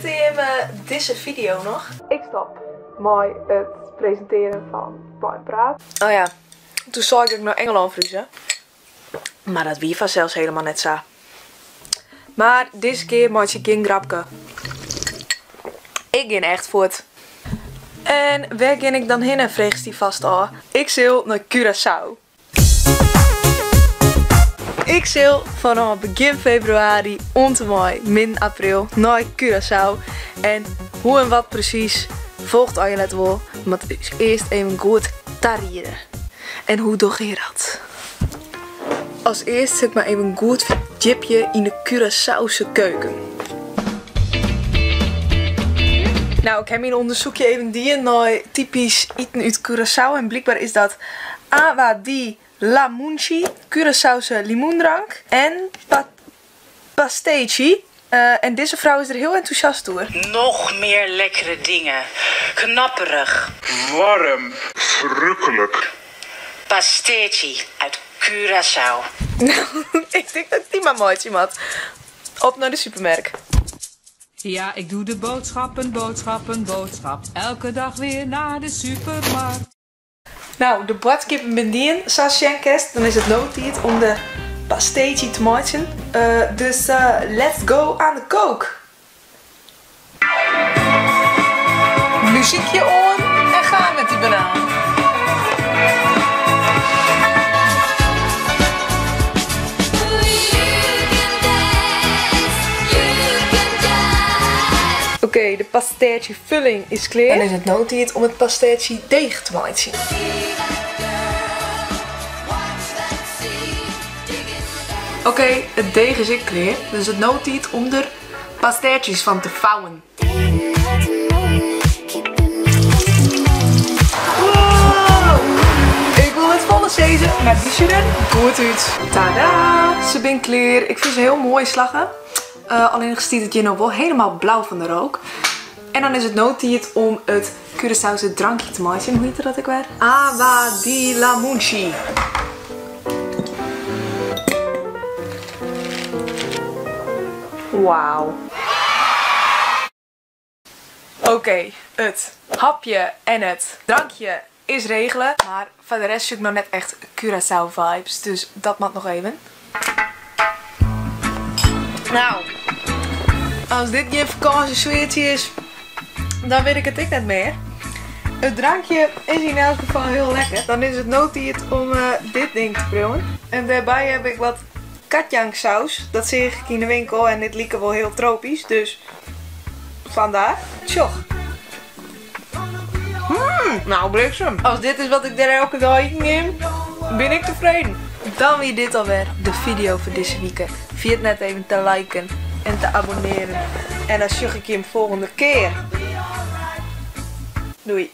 Zit je in deze video nog? Ik stop met het presenteren van Blind Praat. Oh ja, toen zag ik naar Engeland vliegen. Maar dat wie vanzelfs helemaal net zo. Maar deze keer maak je geen grapje. Ik ging echt voort. En waar ging ik dan heen en vreeg die vast al? Ik zil naar Curaçao. Ik zil vanaf begin februari tot mei, min april, naar Curaçao. En hoe en wat precies volgt al je net wel. Maar het is eerst even goed tarieren. En hoe doe je dat? Als eerst zit ik maar even goed verdiepen in de Curaçaose keuken. Nou, ik heb hier een onderzoekje even die naar typisch eten uit Curaçao. En blijkbaar is dat Agua di Lamunchi, Curaçaose limoendrank en pasteichi. En deze vrouw is er heel enthousiast door. Nog meer lekkere dingen. Knapperig. Warm. Verrukkelijk. Pasteichi uit Curaçao. Nou, ik denk dat ik die maar mooi had. Op naar de supermarkt. Ja, ik doe de boodschap. Elke dag weer naar de supermarkt. Nou, de badkippen bedienen, zoals je kent, dan is het noodtijd om de pasteichi te maken. Dus let's go aan de kook. Muziekje on en gaan met die banaan. Oké, de pasteichi vulling is klaar. En is het noodtijd om het pasteichi deeg te maken. Oké, het deeg is ik klaar. Dus het noodtijd om er pasteichis van te vouwen. Wow! Ik wil het volle sezen, maar die ziet er goed uit. Tada! Ze zijn klaar. Ik vind ze heel mooi slagen. Alleen stiet het je nog wel helemaal blauw van de rook. En dan is het noodtijd om het Curaçaose drankje te maken. Hoe heet dat ook weer? Agua di Lamunchi. Wauw. Oké, het hapje en het drankje is regelen. Maar voor de rest zoek ik nog net echt Curaçao vibes. Dus dat mag nog even. Nou, als dit je vakantiesfeertje is, dan weet ik het ik net meer. Het drankje is in elk geval heel lekker. Dan is het noodtijd om dit ding te proeven. En daarbij heb ik wat katjang saus. Dat zie ik in de winkel en dit liep wel heel tropisch. Dus vandaar. Tjoch. Nou bliksem. Als dit is wat ik er elke dag in neem, ben ik tevreden. Dan weer dit alweer de video voor deze week. Vergeet net even te liken en te abonneren. En dan zie ik je hem volgende keer. Doei.